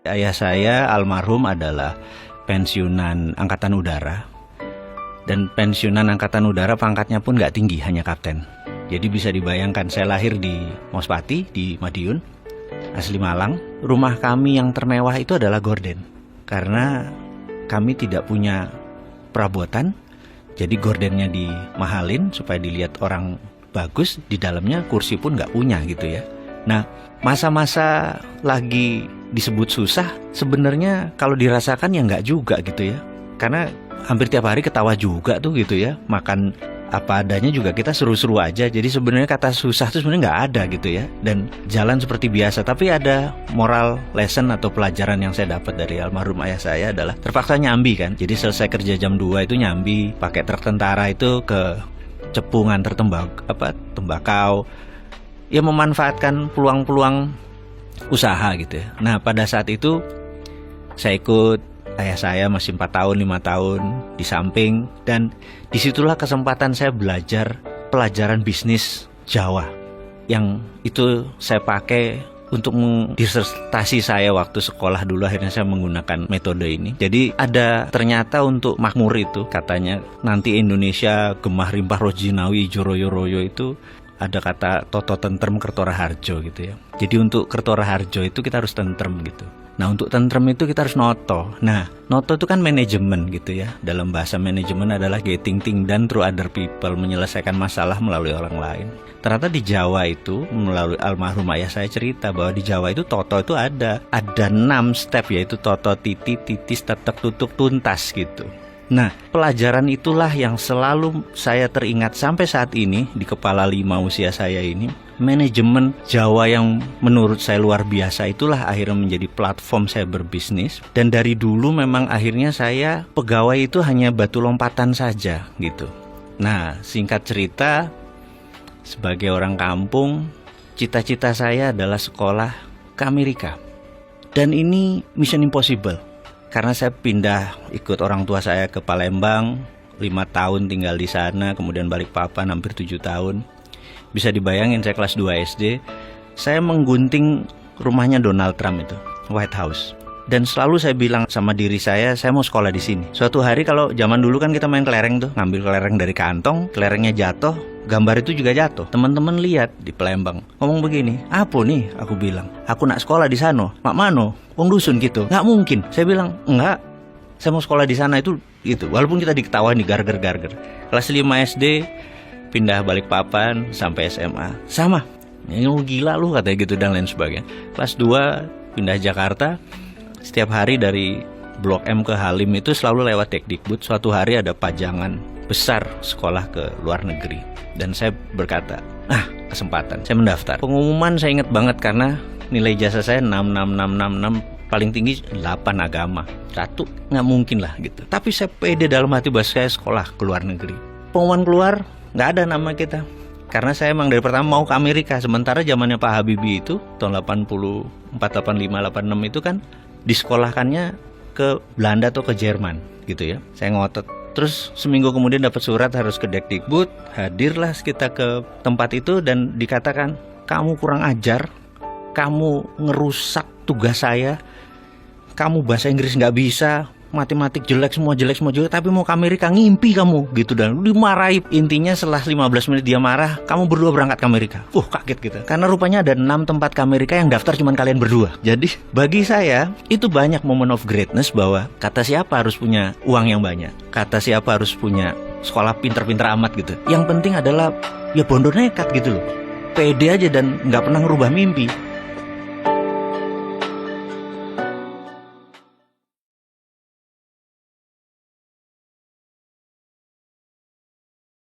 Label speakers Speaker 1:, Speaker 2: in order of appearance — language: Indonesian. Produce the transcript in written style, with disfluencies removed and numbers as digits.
Speaker 1: Ayah saya almarhum adalah pensiunan Angkatan Udara. Dan pensiunan Angkatan Udara pangkatnya pun nggak tinggi, hanya kapten. Jadi bisa dibayangkan saya lahir di Mospati, di Madiun, asli Malang. Rumah kami yang termewah itu adalah gorden. Karena kami tidak punya perabotan, jadi gordennya dimahalin supaya dilihat orang bagus. Di dalamnya kursi pun nggak punya gitu ya. Nah, masa-masa lagi disebut susah, sebenarnya kalau dirasakan ya nggak juga gitu ya. Karena hampir tiap hari ketawa juga tuh gitu ya. Makan apa adanya juga kita seru-seru aja. Jadi sebenarnya kata susah tuh sebenarnya nggak ada gitu ya. Dan jalan seperti biasa. Tapi ada moral lesson atau pelajaran yang saya dapat dari almarhum ayah saya adalah terpaksa nyambi kan. Jadi selesai kerja jam 2 itu nyambi, pakai truk tentara itu ke Cepu nganter tembakau. Ya memanfaatkan peluang-peluang usaha gitu ya. Nah pada saat itu saya ikut ayah saya masih 4 tahun, 5 tahun di samping. Dan disitulah kesempatan saya belajar pelajaran bisnis Jawa. Yang itu saya pakai untuk disertasi saya waktu sekolah dulu. Akhirnya saya menggunakan metode ini. Jadi ada ternyata untuk makmur itu katanya nanti Indonesia gemah rimpah rojinawi ijo royo royo itu ada kata toto tentrem kertora harjo gitu ya. Jadi untuk kertora harjo itu kita harus tentrem gitu. Nah untuk tentrem itu kita harus noto. Nah noto itu kan manajemen gitu ya. Dalam bahasa manajemen adalah getting things done through other people, menyelesaikan masalah melalui orang lain. Ternyata di Jawa itu melalui almarhum ayah saya cerita bahwa di Jawa itu toto itu ada 6 step, yaitu toto, titik, titis, tetek, tutuk, tuntas gitu. Nah, pelajaran itulah yang selalu saya teringat sampai saat ini di kepala 5 usia saya ini. Manajemen Jawa yang menurut saya luar biasa itulah akhirnya menjadi platform saya berbisnis. Dan dari dulu memang akhirnya saya pegawai itu hanya batu lompatan saja gitu. Nah, singkat cerita, sebagai orang kampung, cita-cita saya adalah sekolah ke Amerika. Dan ini mission impossible. Karena saya pindah ikut orang tua saya ke Palembang, 5 tahun tinggal di sana, kemudian Balikpapan hampir 7 tahun. Bisa dibayangin saya kelas 2 SD, saya menggunting rumahnya Donald Trump itu, White House. Dan selalu saya bilang sama diri saya mau sekolah di sini. Suatu hari kalau zaman dulu kan kita main kelereng tuh, ngambil kelereng dari kantong, kelerengnya jatuh, gambar itu juga jatuh. Teman-teman lihat di Palembang, ngomong begini, apa nih? Aku bilang, aku nak sekolah di sana. Mak mano? Wong dusun gitu. Nggak mungkin. Saya bilang, enggak. Saya mau sekolah di sana itu gitu. Walaupun kita diketawain di garger-garger. Kelas 5 SD pindah Balikpapan sampai SMA. Sama. Ini gila lu katanya gitu dan lain sebagainya. Kelas 2 pindah Jakarta. Setiap hari dari Blok M ke Halim itu selalu lewat Tekdikbud. Suatu hari ada pajangan besar sekolah ke luar negeri. Dan saya berkata, kesempatan. Saya mendaftar. Pengumuman saya ingat banget karena nilai ijazah saya 6, paling tinggi 8 agama. 1, nggak mungkin lah gitu. Tapi saya pede dalam hati bahwa saya sekolah ke luar negeri. Pengumuman keluar, nggak ada nama kita. Karena saya emang dari pertama mau ke Amerika. Sementara zamannya Pak Habibie itu, tahun 84, 85, 86 itu kan disekolahkannya ke Belanda atau ke Jerman gitu ya. Saya ngotot. Terus seminggu kemudian dapat surat harus ke Dekdikbud. Hadirlah kita ke tempat itu dan dikatakan, kamu kurang ajar, kamu ngerusak tugas saya, kamu bahasa Inggris nggak bisa, matematik jelek semua, tapi mau ke Amerika, ngimpi kamu gitu. Dan dimarahi. Intinya setelah 15 menit dia marah, kamu berdua berangkat ke Amerika. Kaget gitu. Karena rupanya ada 6 tempat ke Amerika yang daftar cuma kalian berdua. Jadi bagi saya itu banyak moment of greatness bahwa kata siapa harus punya uang yang banyak, kata siapa harus punya sekolah pinter-pinter amat gitu. Yang penting adalah ya bondo nekat gitu loh, pede aja dan nggak pernah ngerubah mimpi.